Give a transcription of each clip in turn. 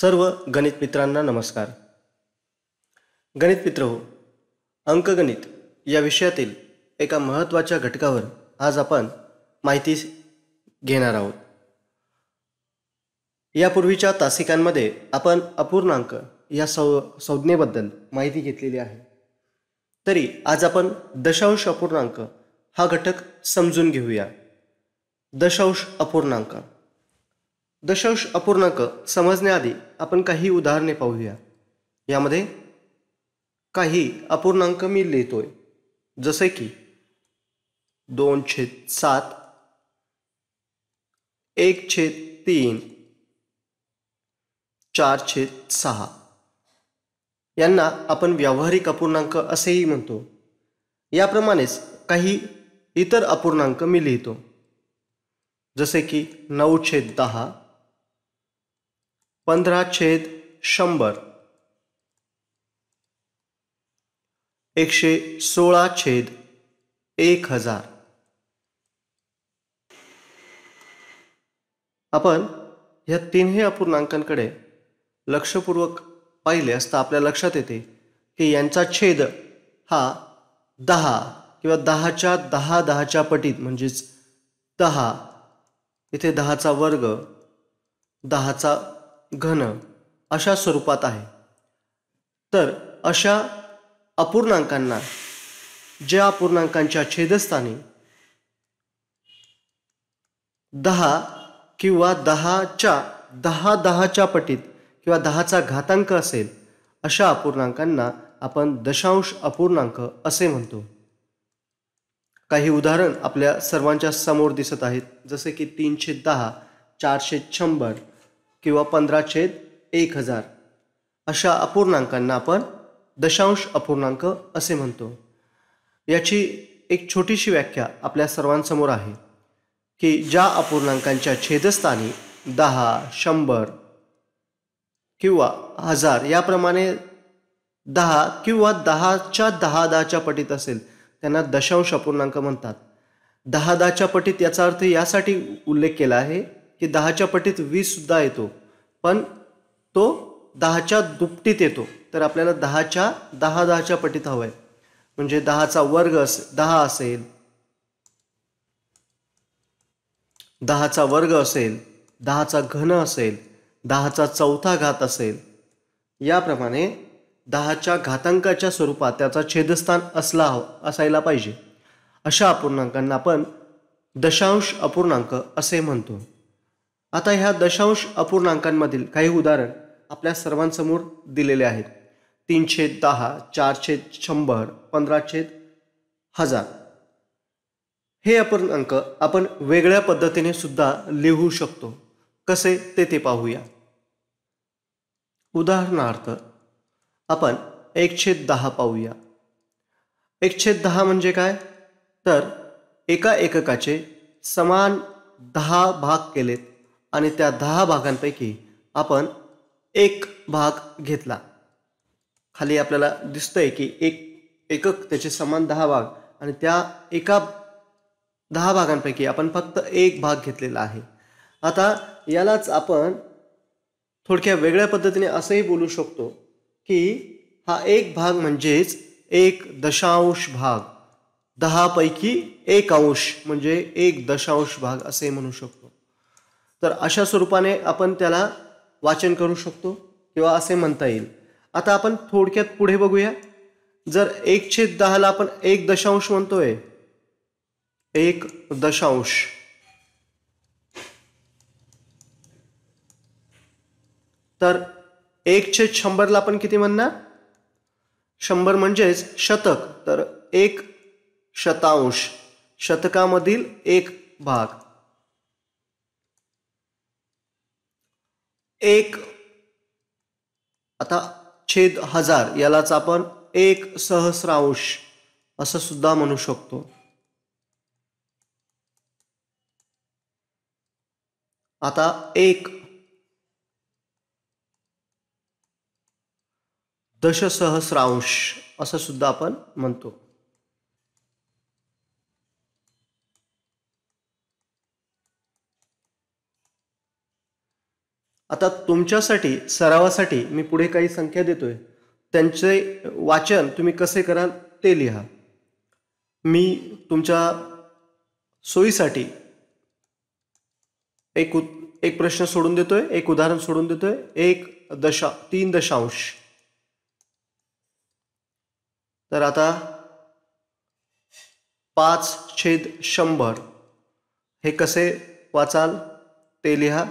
सर्व गणित मित्रांना नमस्कार. गणित मित्र हो, अंकगणित या विषयातील एका महत्त्वाच्या घटकावर आज आपण माहिती घेणार आहोत. यापूर्वीच्या तासिकांमध्ये आपण अपूर्णांक या संज्ञेबद्दल माहिती घेतलेली आहे. तरी आज आपण दशांश अपूर्णांक हा घटक समजून घेऊया. दशांश अपूर्णांक समजण्याआधी आपण काही उदाहरणे पाहूया. यामध्ये काही अपूर्णांक मी लिहितोय, जसे की 2/7, 1/3, 4/6 यांना आपण व्यावहारिक अपूर्णांक असेही म्हणतो. याप्रमाणेच काही इतर अपूर्णांक मी लिहितो, जसे की 9/10, 15/100, 116/1000. आपण ह्या तीनही अपूर्णांकांकडे लक्षपूर्वक पाहिले असता आपल्या लक्षात येते की यांचा छेद हा 10 किंवा 10च्या 10च्या पटीत, म्हणजेच 10, इथे 10चा वर्ग, 10चा घन अशा स्वरूपात आहे. तर अशा अपूर्णांकांना, ज्या अपूर्णांकांच्या छेदस्थानी 10 किंवा 10च्या 10च्या पटीत किंवा 10चा घातांक असेल, अशा अपूर्णांकांना आपण दशांश अपूर्णांक असे म्हणतो. काही उदाहरण आपल्या सर्वांच्या समोर दिसत आहेत, जसे की 3/10, 4/100 किंवा 15/1000. अशा अपूर्णांकांना आपण दशांश अपूर्णांक असे म्हणतो. याची एक छोटीशी व्याख्या आपल्या सर्वांसमोर आहे की ज्या अपूर्णांकांच्या छेदस्थानी 10, 100 किंवा 1000 याप्रमाणे 10 किंवा 10च्या 10च्या पटीत असेल, त्यांना दशांश अपूर्णांक म्हणतात. 10च्या पटीत याचा अर्थ यासाठी उल्लेख केला आहे की 10च्या पटीत 20 सुद्धा येतो, पण तो 10च्या दुपटीत येतो. तर आपल्याला 10च्या 10च्या पटीत हवं आहे, म्हणजे 10चा वर्ग 10 असेल, 10चा वर्ग असेल, 10चा घन असेल, 10चा चौथा घात असेल. याप्रमाणे 10च्या घातांकाच्या स्वरूपात त्याचा छेदस्थान असायला पाहिजे. अशा अपूर्णांकांना आपण दशांश अपूर्णांक असे म्हणतो. आता ह्या दशांश अपूर्णांकांमधील काही उदाहरण आपल्या सर्वांसमोर दिलेले आहेत. 3/10, 4/100, 15/1000. हे अपूर्णांक आपण वेगळ्या पद्धतीने सुद्धा लिहू शकतो. कसे ते पाहूया. उदाहरणार्थ आपण 1/10 पाहूया. 1/10 म्हणजे काय? तर एका एककाचे समान 10 भाग केलेत आणि त्या 10 भागांपैकी आपण एक भाग घेतला. खाली आपल्याला दिसतंय की एक एकक, त्याचे समान 10 भाग, आणि त्या एका 10 भागांपैकी आपण फक्त एक भाग घेतलेला आहे. आता यालाच आपण थोडक्या वेगळ्या पद्धतीने असंही बोलू शकतो की हा एक भाग म्हणजेच एक दशांश भाग. 10 पैकी 1/10 म्हणजे एक दशांश भाग असे म्हणू शकतो. तर अशा स्वरूपाने आपण त्याला वाचन करू शकतो किंवा असे म्हणता येईल. आता आपण थोडक्यात पुढे बघूया. जर 1/10ला आपण एक दशांश म्हणतोय, एक दशांश, तर 1/100ला आपण किती म्हणणार? 100 म्हणजेच शतक, तर एक शतांश, शतकामधील एक भाग. एक, आता छेद 1000 यालाच आपण एक सहस्रांश असं सुद्धा म्हणू शकतो. आता एक दशसहस्रांश असं सुद्धा आपण म्हणतो. आता तुमच्यासाठी सरावासाठी मी पुढे काही संख्या देतोय, त्यांचे वाचन तुम्ही कसे कराल ते लिहा. मी तुमच्या सोयीसाठी एक प्रश्न सोडून देतोय, एक उदाहरण सोडून देतोय. 3 दशांश. तर आता 5/100 हे कसे वाचाल ते लिहा.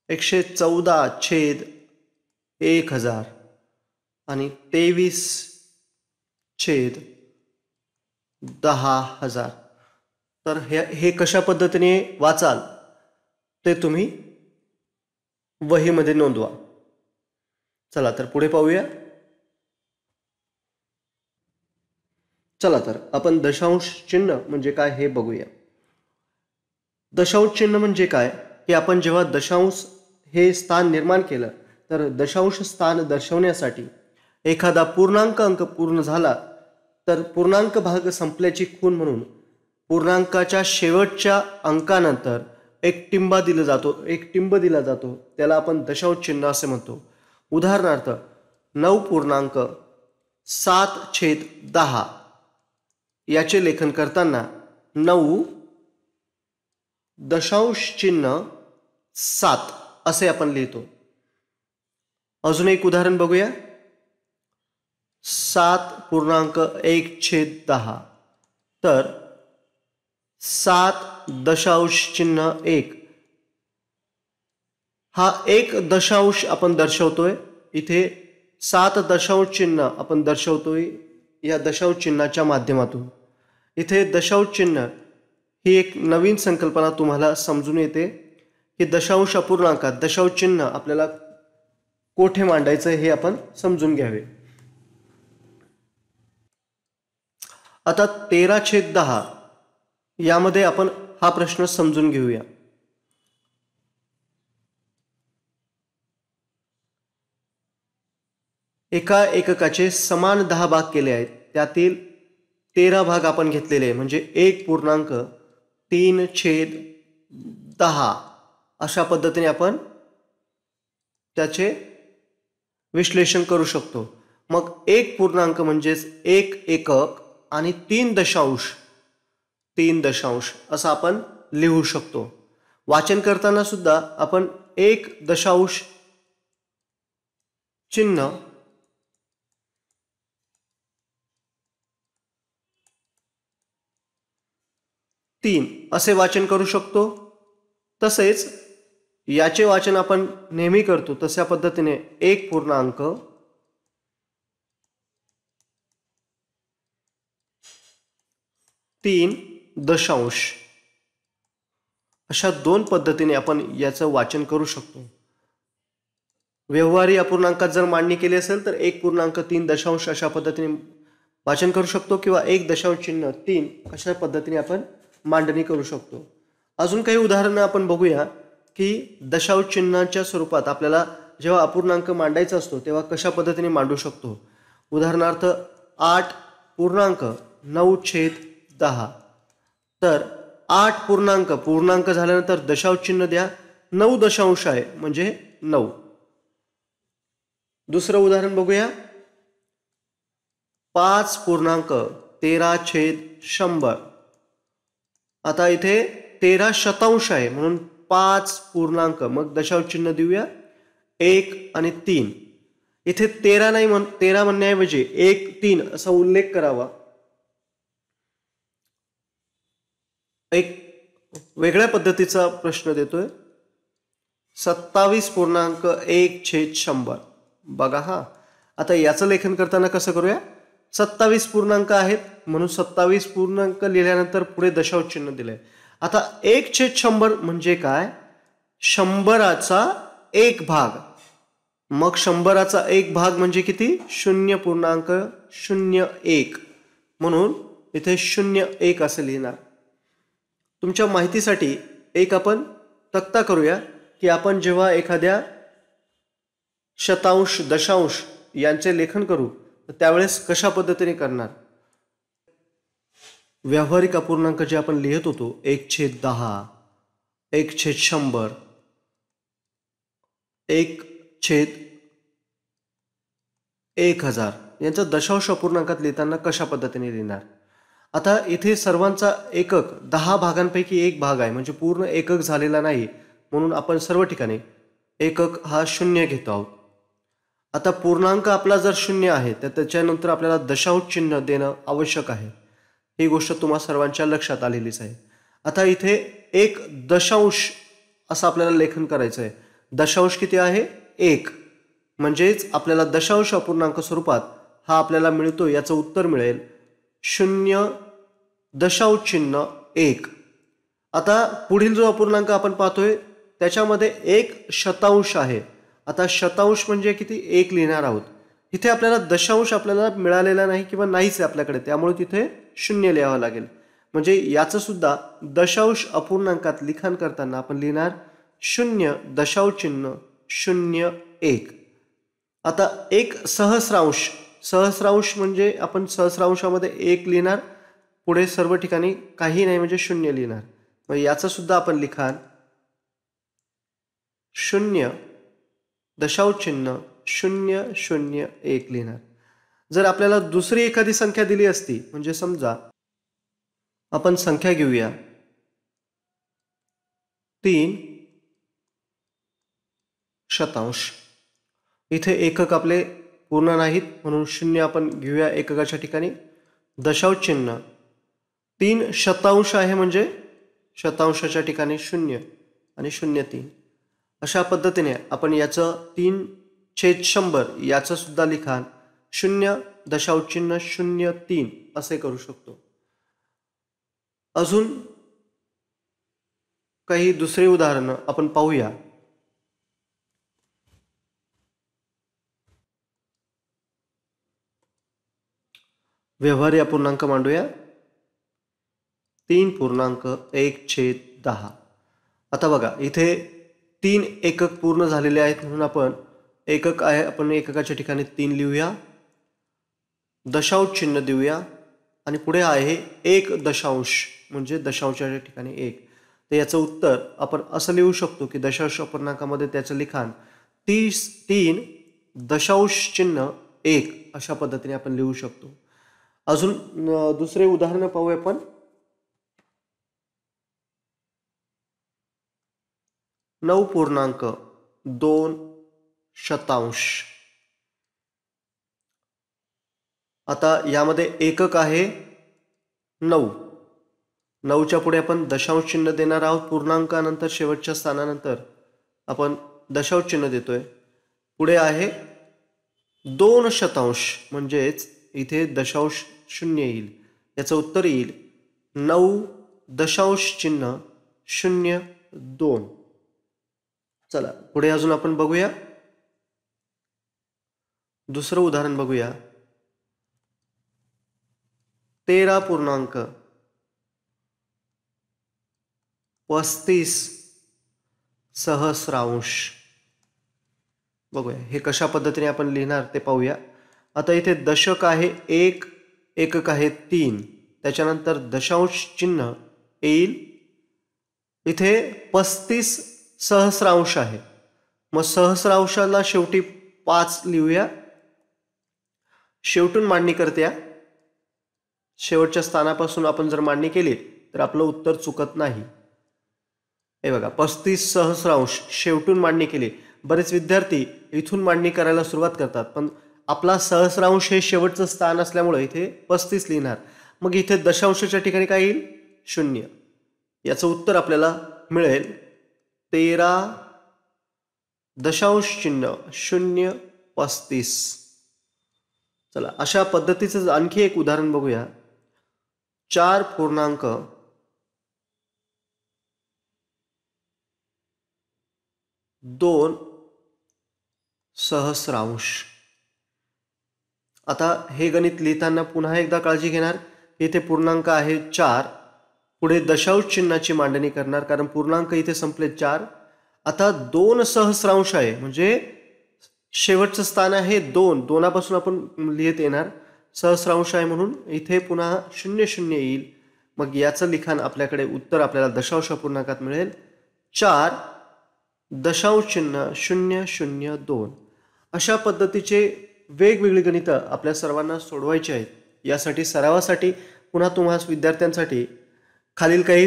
114/1000 आणि 23/10,000. तर हे कशा पद्धतीने वाचाल ते तुम्ही वहीमध्ये नोंदवा. चला तर पुढे पाहूया. चला तर आपण दशांश चिन्ह म्हणजे काय हे बघूया. दशांश चिन्ह म्हणजे काय, की आपण जेव्हा दशांश हे स्थान निर्माण केलं तर दशांश स्थान दर्शवण्यासाठी एखादा पूर्णांक अंक पूर्ण झाला तर पूर्णांक भाग संपल्याची खूण म्हणून पूर्णांकाच्या शेवटच्या अंकानंतर एक टिंब दिला जातो. त्याला आपण दशांश चिन्ह असे म्हणतो. उदाहरणार्थ 9.7/10 याचे लेखन करताना 9 दशांश चिन्ह 7 असे आपण लिहितो. अजून एक उदाहरण बघूया. 7.1/10 तर 7.1 हा एक दशांश आपण दर्शवतोय. इथे 7 दशांश चिन्ह आपण दर्शवतोय या दशांश चिन्हाच्या माध्यमातून. इथे दशांश चिन्ह ही एक नवीन संकल्पना तुम्हाला समजून येते की दशांश अपूर्णांकात दशांश चिन्ह आपल्याला कोठे मांडायचं हे आपण समजून घ्यावे. आता 13/10 यामध्ये आपण हा प्रश्न समजून घेऊया. एका एककाचे समान 10 भाग केले आहेत. त्यातील 13 भाग आपण घेतलेले आहे म्हणजे 1.3/10 अशा पद्धतीने आपण त्याचे विश्लेषण करू शकतो. मग 1 पूर्णांक म्हणजेच 1 एकक आणि 3 दशांश असं आपण लिहू शकतो. वाचन करताना सुद्धा आपण 1 दशांश चिन्ह 3 असे वाचन करू शकतो. तसेच याचे वाचन आपण नेहमी करतो तशा पद्धतीने 1.3 दशांश अशा 2 पद्धतीने आपण याचं वाचन करू शकतो. व्यवहारी अपूर्णांकात जर मांडणी केली असेल तर 1.3 दशांश अशा पद्धतीने वाचन करू शकतो किंवा 1 दशांश चिन्ह 3 अशा पद्धतीने आपण मांडणी करू शकतो. अजून काही उदाहरणं आपण बघूया की दशांश चिन्हाच्या स्वरूपात आपल्याला जेव्हा अपूर्णांक मांडायचा असतो तेव्हा कशा पद्धतीने मांडू शकतो. उदाहरणार्थ 8.9/10 तर 8 पूर्णांक झाल्यानंतर दशांश चिन्ह द्या. 9 दशांश आहे म्हणजे 9. दुसरं उदाहरण बघूया. 5.13/100 आता इथे 13 शतांश आहे म्हणून 5 पूर्णांक मग दशांश चिन्ह देऊया 1 आणि 3. इथे 13 म्हणण्याऐवजी 1 3 असा उल्लेख करावा. एक वेगळ्या पद्धतीचा प्रश्न देतोय. 27.1/100 बघा हा. आता याचं लेखन करताना कसं करूया. 27 पूर्णांक आहेत म्हणून 27 पूर्णांक लिहिल्यानंतर पुढे दशांश चिन्ह दिलंय. आता 1/100 म्हणजे काय. 100चा 1 भाग. मग 100चा 1 भाग म्हणजे किती 0.01 म्हणून इथे 01 असं लिहिणार. तुमच्या माहितीसाठी एक आपण तक्ता करूया की आपण जेव्हा एखाद्या शतांश दशांश यांचे लेखन करू तर त्यावेळेस कशा पद्धतीने करणार. व्यावहारिक अपूर्णांक जे आपण लिहित होतो 1/10, 1/100, 1/1000 यांचा दशांश अपूर्णांकात लिहिताना कशा पद्धतीने लिहिणार. आता इथे सर्वांचा एकक 10 भागांपैकी एक भाग आहे, म्हणजे पूर्ण एकक झालेला नाही, म्हणून आपण सर्व ठिकाणी एकक हा 0 घेतो आहोत. आता पूर्णांक आपला जर 0 आहे तर त्याच्यानंतर आपल्याला दशांश चिन्ह देणं आवश्यक आहे. ही गोष्ट तुम्हा सर्वांच्या लक्षात आलेलीच आहे. आता इथे 1 असं आपल्याला लेखन करायचं आहे. दशांश किती आहे? 1. म्हणजेच आपल्याला दशांश अपूर्णांक स्वरूपात हा आपल्याला मिळतो. याचं उत्तर मिळेल 0.1. आता पुढील जो अपूर्णांक आपण पाहतोय त्याच्यामध्ये 1/100 आहे. आता शतांश म्हणजे किती? 1 लिहिणार आहोत. इथे आपल्याला दशांश आपल्याला मिळालेला नाही किंवा नाहीच आहे आपल्याकडे, त्यामुळे तिथे 0 लिहावं लागेल. म्हणजे याचं सुद्धा दशांश अपूर्णांकात लिखाण करताना आपण लिहिणार 0.01. आता 1 सहस्रांश म्हणजे आपण सहस्रांशामध्ये 1 लिहिणार, पुढे सर्व ठिकाणी काही नाही म्हणजे 0 लिहिणार. मग याचं सुद्धा आपण लिखाण 0.001 लिहिणार. जर आपल्याला दुसरी एखादी संख्या दिली असती, म्हणजे समजा आपण संख्या घेऊया 3/शतांश. इथे एकक आपले पूर्ण नाहीत म्हणून 0 आपण घेऊया एककाच्या ठिकाणी. दशांश चिन्ह 3/शतांश आहे म्हणजे शतांशाच्या ठिकाणी 0 आणि 0.3. अशा पद्धतीने आपण याचं 3/100 याचं सुद्धा लिखाण 0.003 असे करू शकतो. अजून काही दुसरी उदाहरणं आपण पाहूया. व्यवहारी अपूर्णांक मांडूया 3.1/10. आता बघा इथे 3 एकक पूर्ण झालेले आहेत म्हणून आपण एकक आहे, आपण एककाच्या ठिकाणी 3 लिहूया, दशांश चिन्ह देऊया आणि पुढे आहे 1 म्हणजे दशांशाच्या ठिकाणी 1. तर याचं उत्तर आपण असं लिहू शकतो की दशांश अपूर्णांकामध्ये त्याचं लिखाण 3.1 अशा पद्धतीने आपण लिहू शकतो. अजून दुसरे उदाहरण पाहूया आपण. 9.2. आता यामध्ये एकक आहे 9. 9च्या पुढे आपण दशांश चिन्ह देणार आहोत. पूर्णांकानंतर शेवटच्या स्थानानंतर आपण दशांश चिन्ह देतोय. पुढे आहे 2 म्हणजेच इथे दशांश 0 येईल. याचं उत्तर येईल 9.02. चला पुढे अजून आपण बघूया. दुसरं उदाहरण बघूया. 13.35. बघूया हे कशा पद्धतीने आपण लिहिणार ते पाहूया. आता इथे दशक आहे 1, एकक आहे 3, त्याच्यानंतर दशांश चिन्ह येईल. इथे 35 सहस्रांश आहे, मग सहस्रांशाला शेवटी 5 लिहूया. शेवटून मांडणी करत्या, शेवटच्या स्थानापासून आपण जर मांडणी केली तर आपलं उत्तर चुकत नाही. हे बघा 35 सहस्रांश शेवटून मांडणी केली. बरेच विद्यार्थी इथून मांडणी करायला सुरुवात करतात, पण आपला सहस्रांश हे शेवटचं स्थान असल्यामुळे इथे 35 लिहिणार. मग इथे दशांशाच्या ठिकाणी काय येईल? 0. याचं उत्तर आपल्याला मिळेल 13.035. चला अशा पद्धतीचं आणखी एक उदाहरण बघूया. 4.2 सहस्रांश. आता हे गणित लिहिताना पुन्हा एकदा काळजी घेणार. इथे पूर्णांक आहे 4, पुढे दशांश चिन्हाची मांडणी करणार कारण पूर्णांक इथे संपले 4. आता 2 सहस्रांश आहे म्हणजे शेवटचं स्थान आहे 2. 2पासून आपण लिहित येणार सहस्रांश आहे म्हणून इथे पुन्हा 0 येईल. मग याचं लिखाण आपल्याकडे उत्तर आपल्याला दशांश अपूर्णांकात मिळेल 4.0002. अशा पद्धतीचे वेगवेगळी गणितं आपल्या सर्वांना सोडवायची आहेत. यासाठी सरावासाठी पुन्हा तुम्हा विद्यार्थ्यांसाठी खालील काही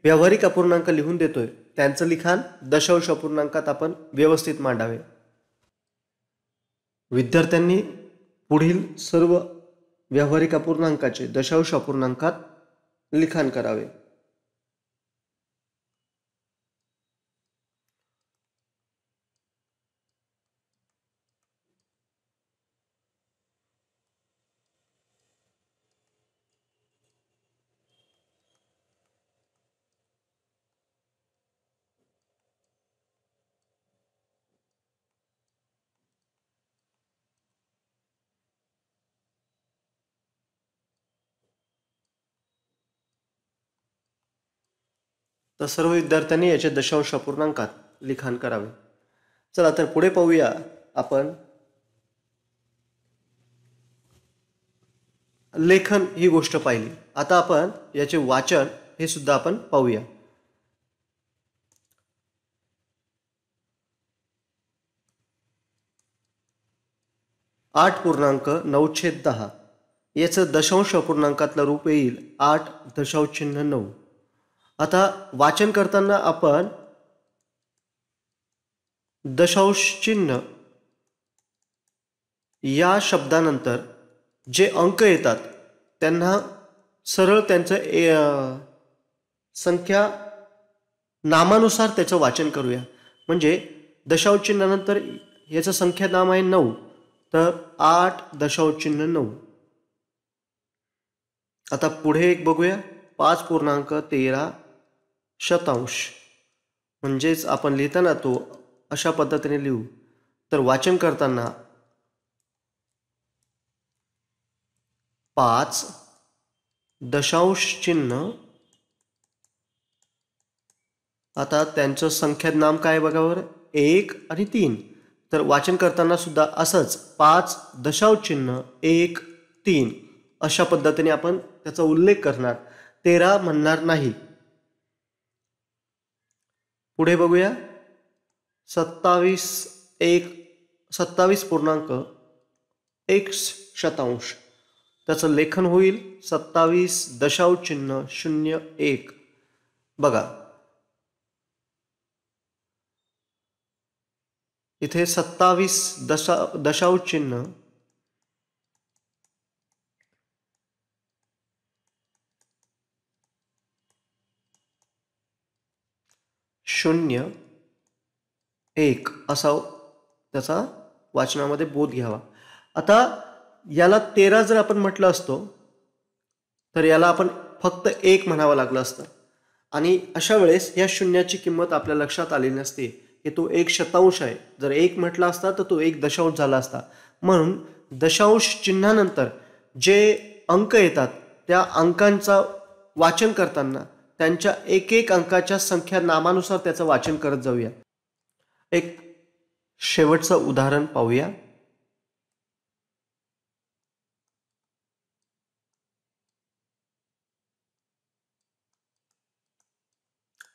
व्यावहारिक अपूर्णांक लिहून देतोय. त्यांचं लिखाण दशांश अपूर्णांकात आपण व्यवस्थित मांडावे. विद्यार्थ्यांनी पुढील सर्व व्यावहारिक अपूर्णांकाचे दशांश अपूर्णांकात लिखाण करावे. तर सर्व विद्यार्थ्यांनी याचे दशांश अपूर्णांकात लिखाण करावे. चला तर पुढे पाहूया. आपण लेखन ही गोष्ट पाहिली. आता आपण याचे वाचन हे सुद्धा आपण पाहूया. (8.9/10) याचं दशांश अपूर्णांकातलं रूप येईल 8.9. आता वाचन करताना आपण दशांश चिन्ह या शब्दानंतर जे अंक येतात त्यांना सरळ त्यांचं संख्या नामानुसार त्याचं वाचन करूया. म्हणजे दशांश चिन्हानंतर याचं संख्या नाम आहे 9, तर 8.9. आता पुढे एक बघूया 5.13. म्हणजेच आपण लिहिताना तो अशा पद्धतीने लिहू. तर वाचन करताना 5 दशांश चिन्ह. आता त्यांचं संख्या नाम काय बघा बरं, 1 आणि 3. तर वाचन करताना सुद्धा असंच 5 दशांश चिन्ह 1 3 अशा पद्धतीने आपण त्याचा उल्लेख करणार, 13 म्हणणार नाही. पुढे बघूया 27.1. त्याचं लेखन होईल 27.01. बघा इथे 27 दशांश चिन्ह 0.1 असा त्याचा वाचनामध्ये बोध घ्यावा. आता याला 13 जर आपण म्हटलं असतो तर याला आपण फक्त 1 म्हणावं लागलं असतं. आणि अशा वेळेस या शून्याची किंमत आपल्या लक्षात आली नसते की तो 1 शतांश आहे. जर 1 म्हटला असता तर तो 1 दशांश झाला असता. म्हणून दशांश चिन्हानंतर जे अंक येतात त्या अंकांचा वाचन करताना त्यांच्या एक एक अंकाच्या संख्या नामानुसार त्याचं वाचन करत जाऊया. एक शेवटचं उदाहरण पाहूया.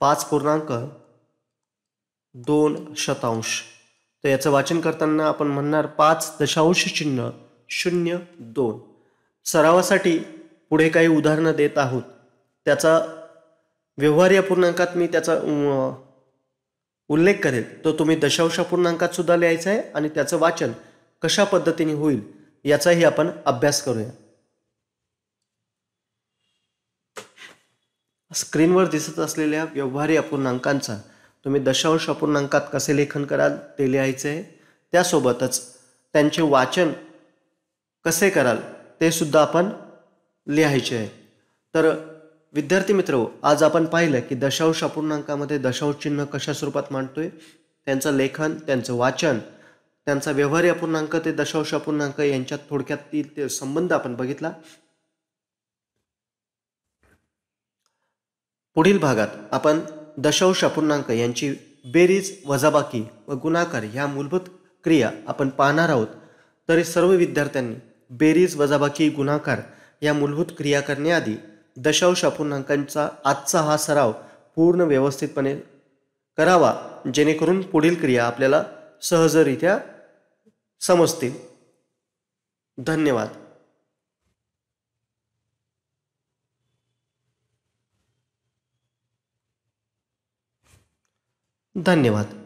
5.2. तर याचं वाचन करताना आपण म्हणणार 5 दशांश चिन्ह 0.2. सरावासाठी पुढे काही उदाहरणं देत आहोत. त्याचा व्यवहारी अपूर्णांकात मी त्याचा उल्लेख करेल, तो तुम्ही दशांश अपूर्णांकात सुद्धा लिहायचा आहे आणि त्याचं वाचन कशा पद्धतीने होईल याचाही आपण अभ्यास करूया. स्क्रीनवर दिसत असलेल्या व्यवहारी अपूर्णांकांचा तुम्ही दशांश अपूर्णांकात कसे लेखन कराल ते लिहायचे आहे. त्यासोबतच त्यांचे वाचन कसे कराल ते सुद्धा आपण लिहायचे आहे. तर विद्यार्थी मित्र, आज आपण पाहिलं की दशांश अपूर्णांकामध्ये दशांश चिन्ह कशा स्वरूपात मांडतोय, त्यांचं लेखन, त्यांचं वाचन, त्यांचा व्यवहारी अपूर्णांक ते दशांश अपूर्णांक यांच्यात थोडक्यात संबंध आपण बघितला. पुढील भागात आपण दशांश अपूर्णांक यांची बेरीज, वजाबाकी व गुणाकार ह्या मूलभूत क्रिया आपण पाहणार आहोत. तरी सर्व विद्यार्थ्यांनी बेरीज, वजाबाकी, गुणाकार या मूलभूत क्रिया करण्याआधी दशांश अपूर्णांकांचा आजचा हा सराव पूर्ण व्यवस्थितपणे करावा, जेणेकरून पुढील क्रिया आपल्याला सहजरित्या समजतील. धन्यवाद. धन्यवाद.